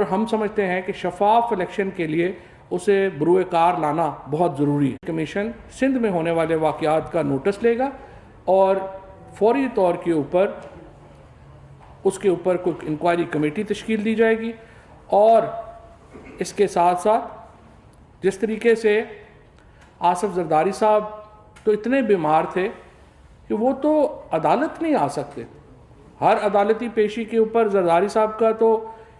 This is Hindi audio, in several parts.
और हम समझते हैं कि शफाफ इलेक्शन के लिए उसे बरूए कार लाना बहुत ज़रूरी है। कमीशन सिंध में होने वाले वाक़यात का नोटिस लेगा और फौरी तौर के ऊपर उसके ऊपर कोई इंक्वायरी कमेटी तश्कील दी जाएगी। और इसके साथ साथ जिस तरीके से आसिफ जरदारी साहब तो इतने बीमार थे कि वो तो अदालत नहीं आ सकते, हर अदालती पेशी के ऊपर जरदारी साहब का तो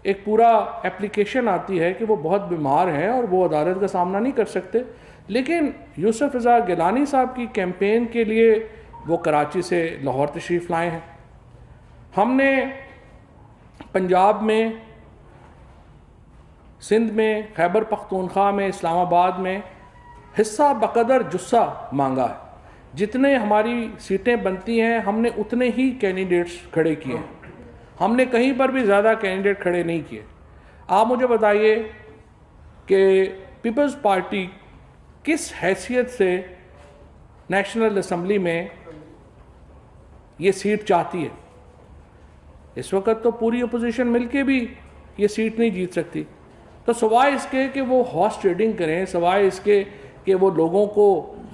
एक पूरा एप्लीकेशन आती है कि वो बहुत बीमार हैं और वो अदालत का सामना नहीं कर सकते। लेकिन यूसुफ रज़ा गिलानी साहब की कैंपेन के लिए वो कराची से लाहौर तशरीफ़ लाए हैं। हमने पंजाब में, सिंध में, खैबर पख्तूनख्वा में, इस्लामाबाद में हिस्सा बकदर जुस्सा मांगा है। जितने हमारी सीटें बनती हैं हमने उतने ही कैंडिडेट्स खड़े किए हैं, हमने कहीं पर भी ज़्यादा कैंडिडेट खड़े नहीं किए। आप मुझे बताइए कि पीपल्स पार्टी किस हैसियत से नेशनल असम्बली में ये सीट चाहती है? इस वक्त तो पूरी अपोजिशन मिलके भी ये सीट नहीं जीत सकती। तो सवाए इसके कि वो हॉर्स ट्रेडिंग करें, सवाए इसके कि वो लोगों को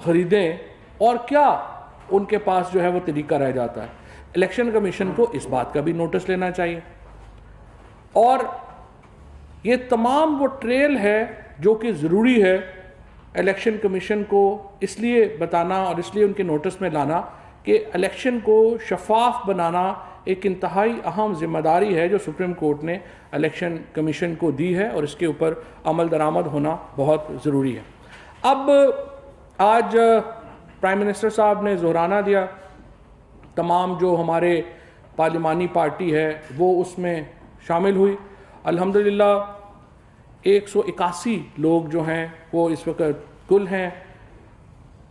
ख़रीदें, और क्या उनके पास जो है वो तरीका रह जाता है? इलेक्शन कमीशन को इस बात का भी नोटिस लेना चाहिए। और ये तमाम वो ट्रेल है जो कि ज़रूरी है इलेक्शन कमीशन को इसलिए बताना और इसलिए उनके नोटिस में लाना कि इलेक्शन को शफाफ बनाना एक इंतहाई अहम जिम्मेदारी है जो सुप्रीम कोर्ट ने इलेक्शन कमीशन को दी है और इसके ऊपर अमल दरामद होना बहुत ज़रूरी है। अब आज प्राइम मिनिस्टर साहब ने ज़ोराना दिया, तमाम जो हमारे पार्लिमानी पार्टी है वो उसमें शामिल हुई। अल्हम्दुलिल्लाह 181 लोग जो हैं वो इस वक्त कुल हैं।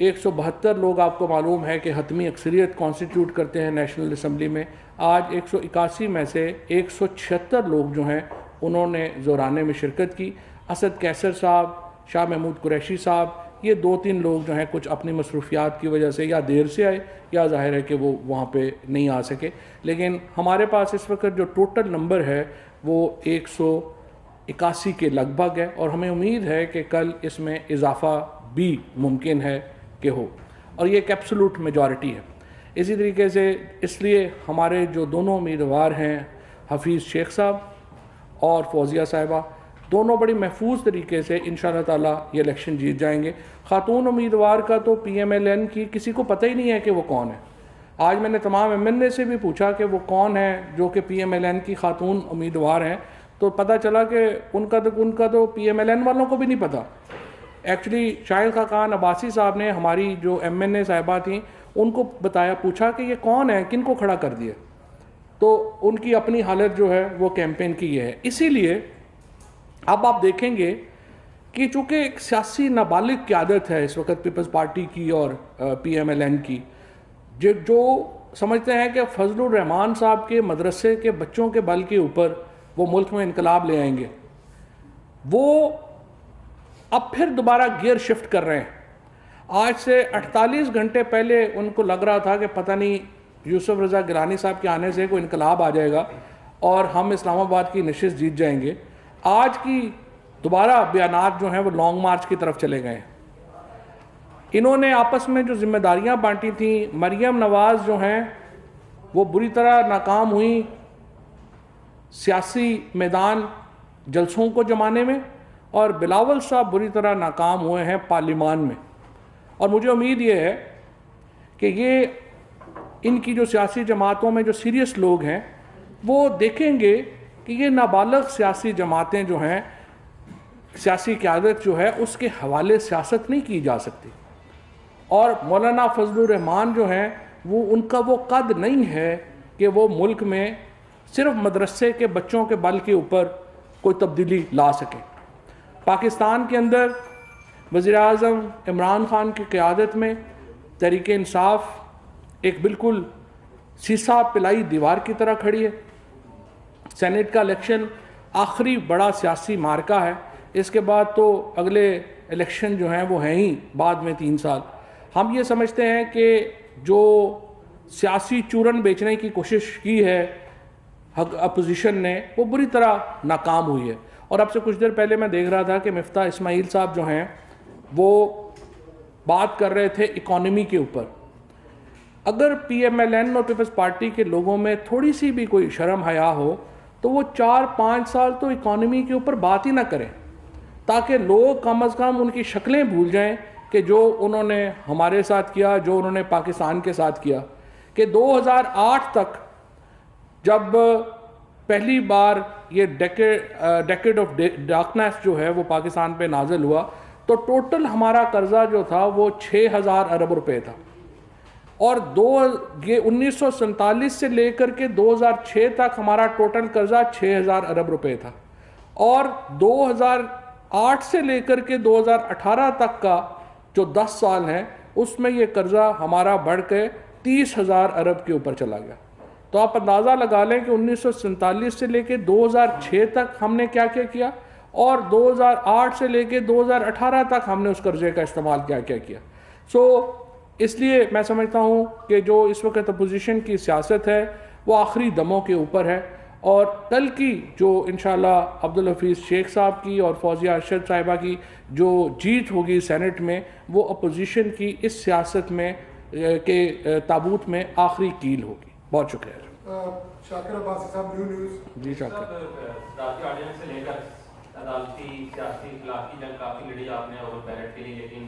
172 लोग आपको मालूम है कि हतमी अक्सरियत कॉन्स्टिट्यूट करते हैं नेशनल असम्बली में। आज 181 में से 176 लोग जो हैं उन्होंने ज़ोराने में शिरकत की। असद कैसर साहब, शाह महमूद कुरैशी साहब, ये 2-3 लोग जो हैं कुछ अपनी मसरूफियात की वजह से या देर से आए या ज़ाहिर है कि वो वहाँ पे नहीं आ सके। लेकिन हमारे पास इस वक्त जो टोटल नंबर है वो 181 के लगभग है और हमें उम्मीद है कि कल इसमें इजाफ़ा भी मुमकिन है कि हो, और ये एक एब्सोल्यूट मेजॉरिटी है। इसी तरीके से इसलिए हमारे जो दोनों उम्मीदवार हैं हफीज़ शेख साहब और फौजिया साहिबा, दोनों बड़ी महफूज तरीके से इंशाअल्लाह ताला ये इलेक्शन जीत जाएंगे। ख़ातून उम्मीदवार का तो PMLN की किसी को पता ही नहीं है कि वो कौन है। आज मैंने तमाम MNA से भी पूछा कि वो कौन है जो कि PMLN की ख़ातून उम्मीदवार हैं, तो पता चला कि उनका तो PMLN वालों को भी नहीं पता। एक्चुअली शाहिद खाकान अब्बासी साहब ने हमारी जो MNA साहिबा थी उनको बताया, पूछा कि ये कौन है, किन को खड़ा कर दिया, तो उनकी अपनी हालत जो है वो कैंपेन की ये है। इसीलिए अब आप देखेंगे कि चूँकि एक सियासी नाबालिग क़यादत है इस वक्त पीपल्स पार्टी की और PMLN की, जो समझते हैं कि फजलुर रहमान साहब के मदरसे के बच्चों के बल के ऊपर वो मुल्क में इनकलाब ले आएंगे, वो अब फिर दोबारा गियर शिफ्ट कर रहे हैं। आज से 48 घंटे पहले उनको लग रहा था कि पता नहीं यूसुफ रज़ा गिलानी साहब के आने से कोई इनकलाब आ जाएगा और हम इस्लामाबाद की नशिस्त जीत जाएंगे। आज की दोबारा बयानात जो हैं वो लॉन्ग मार्च की तरफ चले गए हैं। इन्होंने आपस में जो जिम्मेदारियां बांटी थी, मरियम नवाज़ जो हैं वो बुरी तरह नाकाम हुई सियासी मैदान जलसों को जमाने में, और बिलावल साहब बुरी तरह नाकाम हुए हैं पार्लिमान में। और मुझे उम्मीद ये है कि ये इनकी जो सियासी जमातों में जो सीरियस लोग हैं वो देखेंगे कि ये नाबालग सियासी जमातें जो हैं, सियासी क़यादत जो है उसके हवाले सियासत नहीं की जा सकती। और मौलाना फजलुर रहमान जो हैं वो उनका वो कद नहीं है कि वो मुल्क में सिर्फ मदरसे के बच्चों के बल के ऊपर कोई तब्दीली ला सके। पाकिस्तान के अंदर वज़ीर-ए-आज़म इमरान खान की क़यादत में तहरीक इंसाफ एक बिल्कुल सीसा पिलाई दीवार की तरह खड़ी है। सेनेट का इलेक्शन आखिरी बड़ा सियासी मार्का है, इसके बाद तो अगले इलेक्शन जो हैं वो हैं ही बाद में 3 साल। हम ये समझते हैं कि जो सियासी चूरन बेचने की कोशिश की है अपोजिशन ने वो बुरी तरह नाकाम हुई है। और अब से कुछ देर पहले मैं देख रहा था कि मिफ्ता इस्माइल साहब जो हैं वो बात कर रहे थे इकॉनमी के ऊपर। अगर PMLN और पीपल्स पार्टी के लोगों में थोड़ी सी भी कोई शर्म हया हो तो वो 4-5 साल तो इकॉनमी के ऊपर बात ही ना करें, ताकि लोग कम अज़ कम उनकी शक्लें भूल जाएं कि जो उन्होंने हमारे साथ किया, जो उन्होंने पाकिस्तान के साथ किया। कि 2008 तक जब पहली बार ये डेकेड ऑफ डार्कनेस जो है वो पाकिस्तान पे नाजिल हुआ तो टोटल हमारा कर्जा जो था वो 6000 अरब रुपए था। और 1947 से लेकर के 2006 तक हमारा टोटल कर्जा 6000 अरब रुपए था। और 2008 से लेकर के 2018 तक का जो 10 साल हैं उसमें ये कर्जा हमारा बढ़ के 30,000 अरब के ऊपर चला गया। तो आप अंदाज़ा लगा लें कि 1947 से लेकर 2006 तक हमने क्या क्या किया और 2008 से लेकर 2018 तक हमने उस कर्जे का इस्तेमाल क्या क्या किया। इसलिए मैं समझता हूँ कि जो इस वक्त अपोजिशन की सियासत है वो आखिरी दमों के ऊपर है। और कल की जो इंशाल्लाह अब्दुल हफीज़ शेख साहब की और फौजिया अरशद साहिबा की जो जीत होगी सेनेट में, वो अपोजिशन की इस सियासत में के ताबूत में आखिरी कील होगी। बहुत शुक्रिया। शाकिर अब्बासी साहब, न्यू न्यूज़। जी शाकिर। ऑडियंस से लेकर अदालती सियासी इखलाकी जंग काफ़ी लड़ी आपने और बैलेट के लिए, लेकिन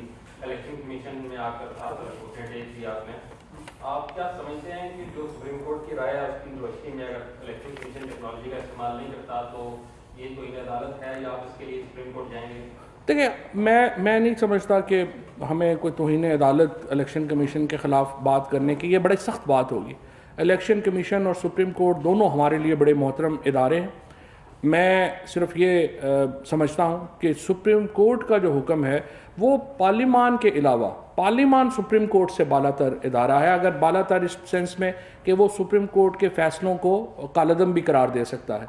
इलेक्शन कमीशन में आकर आपने टेक दिया आपने। आप क्या समझते हैं कि जो सुप्रीम कोर्ट की राय है उसकी रोशनी में अगर इलेक्शन कमीशन टेक्नोलॉजी का इस्तेमाल नहीं करता तो ये कोई अदालत है या आप इसके लिए सुप्रीम कोर्ट जाएंगे? देखिए, मैं नहीं समझता कि हमें कोई तौहीन अदालत इलेक्शन कमीशन के ख़िलाफ़ बात करने की, ये बड़ी सख्त बात होगी। इलेक्शन कमीशन और सुप्रीम कोर्ट दोनों हमारे लिए बड़े मोहतरम इदारे हैं। मैं सिर्फ ये समझता हूँ कि सुप्रीम कोर्ट का जो हुक्म है वो पार्लिमान के अलावा, पार्लिमान सुप्रीम कोर्ट से बालातर इदारा है। अगर बालातर इस सेंस में कि वो सुप्रीम कोर्ट के फ़ैसलों को कालदम भी करार दे सकता है।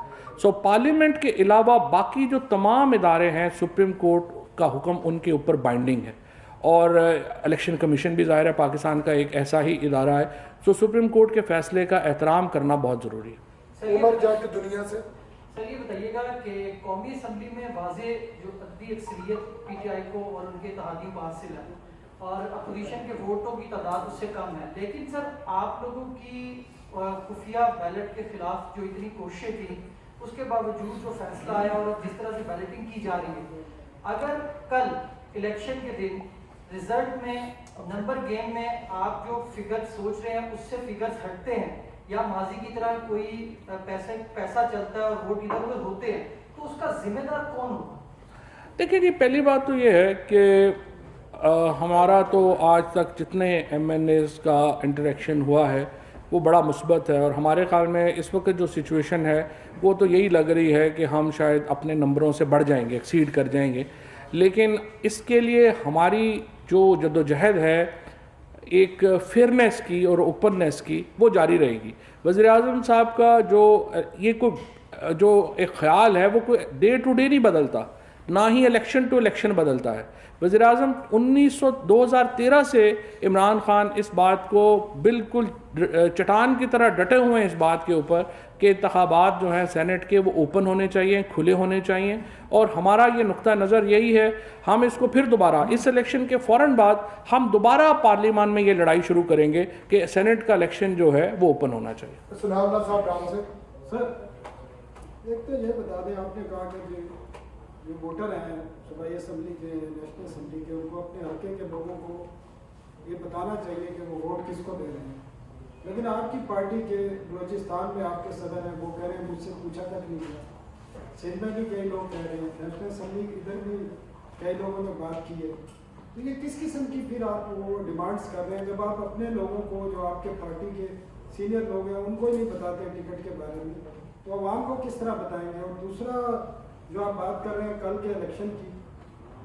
पार्लियामेंट के अलावा बाकी जो तमाम इदारे हैं, सुप्रीम कोर्ट का हुक्म उनके ऊपर बाइंडिंग है। और इलेक्शन कमीशन भी ज़ाहिर है पाकिस्तान का एक ऐसा ही इदारा है। सुप्रीम कोर्ट के फ़ैसले का एहतराम करना बहुत ज़रूरी है। उमर जाट दुनिया से सर ये बताइएगा कि कौमी असम्बली में वाज़े जो अदबी अक्सरियत PTI को और उनके इत्तेहादी पास से है और अपोजिशन के वोटों की तादाद उससे कम है, लेकिन सर आप लोगों की खुफिया बैलेट के खिलाफ जो इतनी कोशिशें थी उसके बावजूद जो फैसला आया और जिस तरह से बैलेटिंग की जा रही है, अगर कल इलेक्शन के दिन रिजल्ट में नंबर गेम में आप जो फिगर सोच रहे हैं उससे फिगर्स हटते हैं या माजी की तरह कोई पैसा चलता है और वोट इधर उधर होते हैं, तो उसका जिम्मेदार कौन होगा? देखिए जी, पहली बात तो ये है कि हमारा तो आज तक जितने MNAs का इंटरेक्शन हुआ है वो बड़ा मुस्बत है। और हमारे ख्याल में इस वक्त जो सिचुएशन है वो तो यही लग रही है कि हम शायद अपने नंबरों से बढ़ जाएंगे, एक्सीड कर जाएंगे। लेकिन इसके लिए हमारी जो जद्दोजहद है एक फेयरनेस की और ओपननेस की, वो जारी रहेगी। वज़ीर आज़म साहब का जो एक ख़्याल है वो कोई डे टू डे नहीं बदलता, ना ही इलेक्शन टू इलेक्शन बदलता है। वज़ीर आज़म 2013 से इमरान खान इस बात को बिल्कुल चट्टान की तरह डटे हुए हैं इस बात के ऊपर कि इंतखाबात जो हैं सेनेट के वो ओपन होने चाहिए, खुले होने चाहिए। और हमारा ये नुक्ता नज़र यही है, हम इसको फिर दोबारा इस इलेक्शन के फ़ौरन बाद हम दोबारा पार्लियामान में ये लड़ाई शुरू करेंगे कि सेनेट का इलेक्शन जो है वो ओपन होना चाहिए। सुनावला साहब गाँव से। सर एक तो ये बता दें, आपने कहा कि जो वोटर हैं सूबाई असम्बली के, नेशनल असम्बली के, उनको अपने हल्के के लोगों को ये बताना चाहिए कि वो वोट किसको दे रहे हैं। लेकिन आपकी पार्टी के बलोचिस्तान में आपके सदर हैं, वो कह रहे हैं मुझसे पूछा तक नहीं गया। सिंध में भी कई लोग कह रहे हैं, नेशनल असम्बली इधर भी कई लोगों ने बात की है। तो ये किस किस्म की फिर आप वो डिमांड्स कर रहे हैं जब आप अपने लोगों को, जो आपके पार्टी के सीनियर लोग हैं, उनको ही नहीं बताते टिकट के बारे में, तो आवाम को किस तरह बताएंगे? और दूसरा जो आप बात कर रहे हैं कल के इलेक्शन की,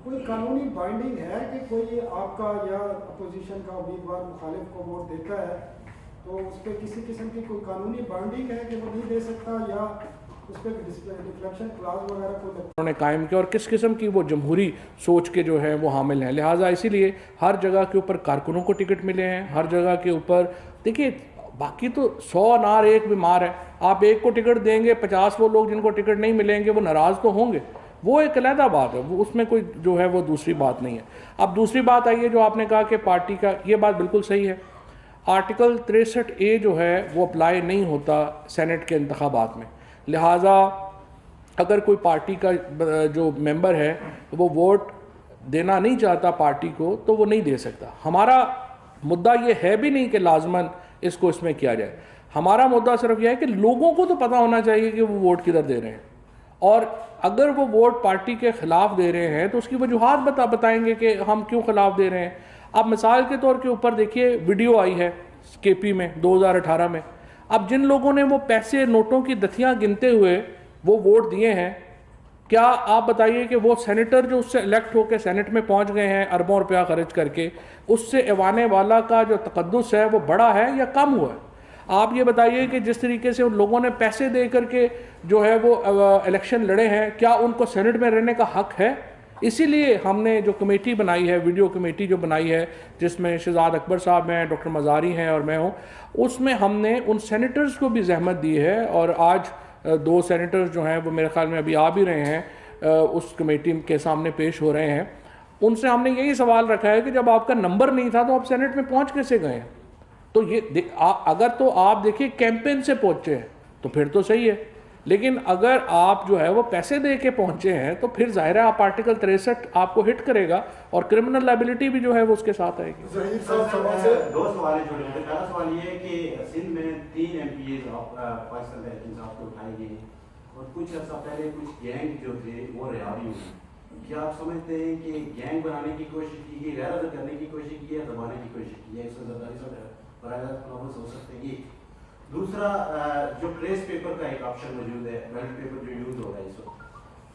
कोई कानूनी बाइंडिंग है कि कोई आपका या अपोजिशन का उम्मीदवार मुखालिफ को वोट देता है तो उस पर किसी किस्म की कोई कानूनी बाइंडिंग है कि वो नहीं दे सकता, या उस पर डिफ्लेक्शन क्लॉज वगैरह को उन्होंने कायम किया, और किस किस्म की वो जमहूरी सोच के जो है वो हामिल हैं। लिहाजा इसीलिए हर जगह के ऊपर कारकुनों को टिकट मिले हैं, हर जगह के ऊपर। देखिए, बाकी तो 100 अनार एक बीमार है। आप एक को टिकट देंगे, 50 वो लोग जिनको टिकट नहीं मिलेंगे वो नाराज़ तो होंगे, वो एक अलहदा बात है, वो उसमें कोई जो है वो दूसरी बात नहीं है। अब दूसरी बात आई है जो आपने कहा कि पार्टी का, ये बात बिल्कुल सही है। आर्टिकल 63A जो है वो अप्लाई नहीं होता सेनेट के इंतखाबात में, लिहाजा अगर कोई पार्टी का जो मेंबर है वो वोट देना नहीं चाहता पार्टी को तो वो नहीं दे सकता। हमारा मुद्दा ये है भी नहीं कि लाजमन इसको इसमें किया जाए, हमारा मुद्दा सिर्फ यह है कि लोगों को तो पता होना चाहिए कि वो वोट किधर दे रहे हैं, और अगर वो वोट पार्टी के ख़िलाफ़ दे रहे हैं तो उसकी वजूहात बताएंगे कि हम क्यों ख़िलाफ़ दे रहे हैं। अब मिसाल के तौर के ऊपर देखिए, वीडियो आई है KP में 2018 में, अब जिन लोगों ने वो पैसे नोटों की दथियाँ गिनते हुए वो वोट दिए हैं, क्या आप बताइए कि वो सेनेटर जो उससे इलेक्ट होकर सेनेट में पहुंच गए हैं अरबों रुपया खर्च करके, उससे एवाने वाला का जो तकद्दुस है वो बड़ा है या कम हुआ है? आप ये बताइए कि जिस तरीके से उन लोगों ने पैसे दे करके जो है वो इलेक्शन लड़े हैं, क्या उनको सेनेट में रहने का हक है? इसीलिए हमने जो कमेटी बनाई है, वीडियो कमेटी जो बनाई है, जिसमें शहजाद अकबर साहब हैं, डॉक्टर मज़ारी हैं और मैं हूँ, उसमें हमने उन सेनेटर्स को भी जहमत दी है, और आज 2 सेनेटर्स जो हैं वो मेरे ख्याल में अभी आ भी रहे हैं, उस कमेटी के सामने पेश हो रहे हैं। उनसे हमने यही सवाल रखा है कि जब आपका नंबर नहीं था तो आप सेनेट में पहुंच कैसे गए? तो ये अगर तो आप देखिए कैंपेन से पहुंचे हैं तो फिर तो सही है, लेकिन अगर आप जो है वो पैसे दे के पहुंचे हैं तो फिर जाहिर है आप आर्टिकल 63 आपको हिट करेगा और क्रिमिनल लायबिलिटी भी जो है वो उसके साथ आएगी। जहीर साहब सभा से 2 सवाल छोटे छोटे। पहला सवाल ये है कि सिंध में 3 MPs पाकिस्तान तहरीक आपको उठाई गई और कुछ अर्सा पहले कुछ गैंग जो थे वो रिहा भी हुए। क्या आप समझते हैं कि गैंग बनाने की कोशिश की गई, गैरत करने की कोशिश की है, दबाने की कोशिश की है? 147 हो सकते हैं। एक दूसरा, जो ट्रेस पेपर का एक ऑप्शन मौजूद है, बैलेट पेपर जो यूज हो रहा है इस वक्त,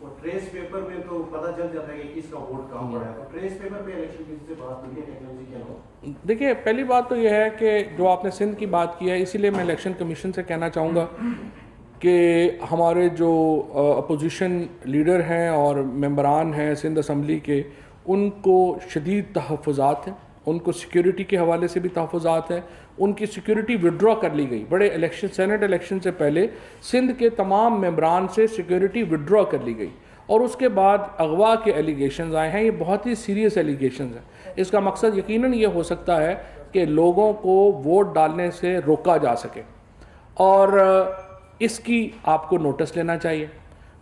वो ट्रेस पेपर में तो पता चल जाता है कि किसका वोट कहाँ पड़ा है, तो ट्रेस पेपर पे इलेक्शन किसी से बात हुई है टेक्नोलॉजी के अलावा? देखिए, पहली बात तो यह है कि जो आपने सिंध की बात की है, इसीलिए मैं इलेक्शन कमीशन से कहना चाहूँगा कि हमारे जो अपोजिशन लीडर हैं और मेंबरान हैं सिंध असम्बली के, उनको शदीद तहफ़्फ़ुज़ात हैं, उनको सिक्योरिटी के हवाले से भी तहफ़्फ़ुज़ात हैं, उनकी सिक्योरिटी विड्रॉ कर ली गई। बड़े इलेक्शन, सेनेट इलेक्शन से पहले सिंध के तमाम मेंबरान से सिक्योरिटी विड्रॉ कर ली गई, और उसके बाद अगवा के एलिगेशंस आए हैं। ये बहुत ही सीरियस एलिगेशंस हैं। इसका मकसद यकीनन ये हो सकता है कि लोगों को वोट डालने से रोका जा सके, और इसकी आपको नोटिस लेना चाहिए।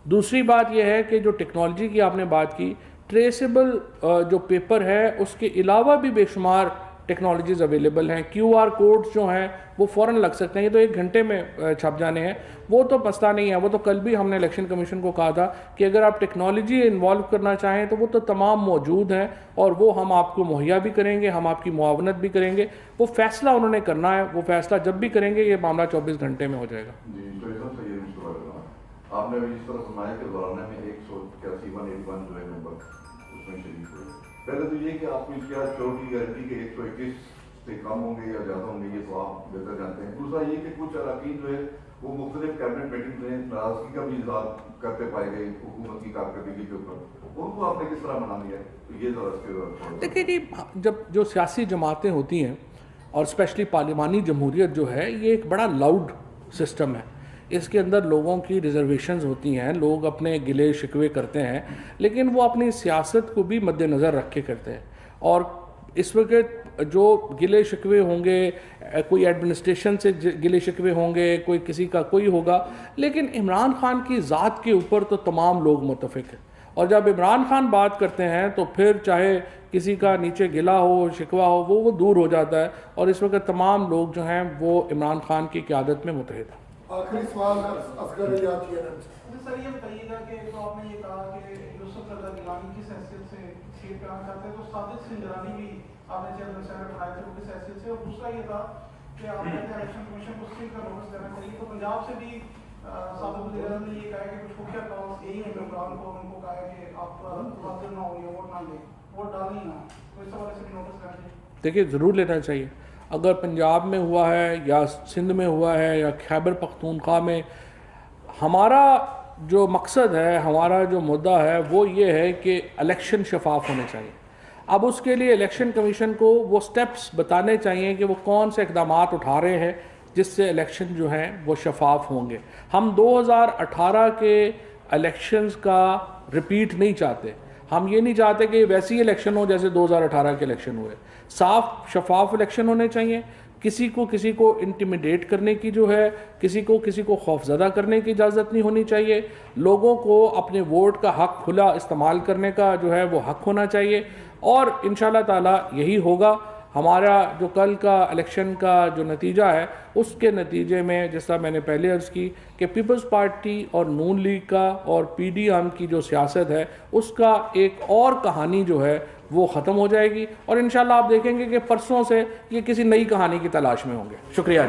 दूसरी बात यह है कि जो टेक्नोलॉजी की आपने बात की, ट्रेसेबल जो पेपर है उसके अलावा भी बेशुमार टेक्नोलॉजीज़ अवेलेबल हैं। QR कोड्स जो हैं वो फ़ौरन लग सकते हैं, ये तो 1 घंटे में छप जाने हैं, वो तो मसला नहीं है। वो तो कल भी हमने इलेक्शन कमीशन को कहा था कि अगर आप टेक्नोलॉजी इन्वॉल्व करना चाहें तो वो तो तमाम मौजूद हैं, और वो हम आपको मुहैया भी करेंगे, हम आपकी मुआवनत भी करेंगे। वो फ़ैसला उन्होंने करना है, वो फ़ैसला जब भी करेंगे ये मामला 24 घंटे में हो जाएगा। जी, तो एकदम सही है मिस्टर वाला। आपने अभी इस तरह सुनाया कि दौरान में 181 जो है मेंबर उसमें शरीक हुए। पहले तो ये कि आपको इसकी सिक्योरिटी गारंटी के 121 से कम होंगे या ज़्यादा होंगे, ये तो आप बेहतर जानते हैं। दूसरा ये कि कुछ अरकान जो है वो मुख्तलिफ कैबिनेट मीटिंग में नाराजगी का भी इजहार करते पाए गए हुकूमत की कारकर्दगी के ऊपर, उनको आपने किस तरह मना लिया? तो ये ज़रा देखिए जी, जब जो सियासी जमातें होती हैं और स्पेशली पार्लिमानी जमहूरियत जो है, ये एक बड़ा लाउड सिस्टम है। इसके अंदर लोगों की रिजर्वेशंस होती हैं, लोग अपने गिले शिकवे करते हैं, लेकिन वो अपनी सियासत को भी मद्देनज़र रख के करते हैं। और इस वक्त जो गिले शिकवे होंगे, कोई एडमिनिस्ट्रेशन से गिले शिकवे होंगे, कोई किसी का कोई होगा, लेकिन इमरान खान की ज़ात के ऊपर तो तमाम लोग मुत्तफ़िक हैं। और जब इमरान खान बात करते हैं तो फिर चाहे किसी का नीचे गिला हो, शिकवा हो, वो दूर हो जाता है। और इस वक्त तमाम लोग जो हैं वो इमरान खान की क़यादत में मुत्तहिद हैं। आखिरी सवाल असगर इजाज़ किया है। सर ये बताइएगा कि तो आपने ये कहा कि यूसुफ रज़ा गिलानी किस हैसियत से सीट पे आना चाहते हैं, तो सादिक सिंजरानी भी आपने चेयरमैन साहब बनाए थे, वो किस हैसियत से? और दूसरा ये था कि आप कहते हैं इलेक्शन कमीशन को सीट का नोटिस देना चाहिए, तो पंजाब से भी साबिक वज़ीर ने ये कहा कि कुछ खुफिया कॉल्स यही है मेंबरान को, उनको कहा है कि आप हाजिर ना हो या वोट ना दें, वोट डालें ना, तो इस हवाले से भी नोटिस लेना चाहिए। देखिए, ज़रूर लेना चाहिए। अगर पंजाब में हुआ है या सिंध में हुआ है या खैबर पख्तूनख्वा में, हमारा जो मकसद है, हमारा जो मुद्दा है वो ये है कि इलेक्शन शफाफ होने चाहिए। अब उसके लिए इलेक्शन कमीशन को वो स्टेप्स बताने चाहिए कि वो कौन से इक़दामात उठा रहे हैं जिससे इलेक्शन जो हैं वो शफाफ होंगे। हम 2018 के इलेक्शंस का रिपीट नहीं चाहते। हम ये नहीं चाहते कि वैसी इलेक्शन हो जैसे 2018 के इलेक्शन हुए। साफ शफाफ इलेक्शन होने चाहिए। किसी को इंटिमिडेट करने की जो है, किसी को खौफजदा करने की इजाज़त नहीं होनी चाहिए। लोगों को अपने वोट का हक़ खुला इस्तेमाल करने का जो है वो हक़ होना चाहिए और इंशाअल्लाह ताला यही होगा। हमारा जो कल का इलेक्शन का जो नतीजा है उसके नतीजे में जैसा मैंने पहले अर्ज़ की कि पीपल्स पार्टी और नून लीग का और PDM की जो सियासत है उसका एक और कहानी जो है वो ख़त्म हो जाएगी और इंशाअल्लाह आप देखेंगे कि परसों से ये किसी नई कहानी की तलाश में होंगे। शुक्रिया।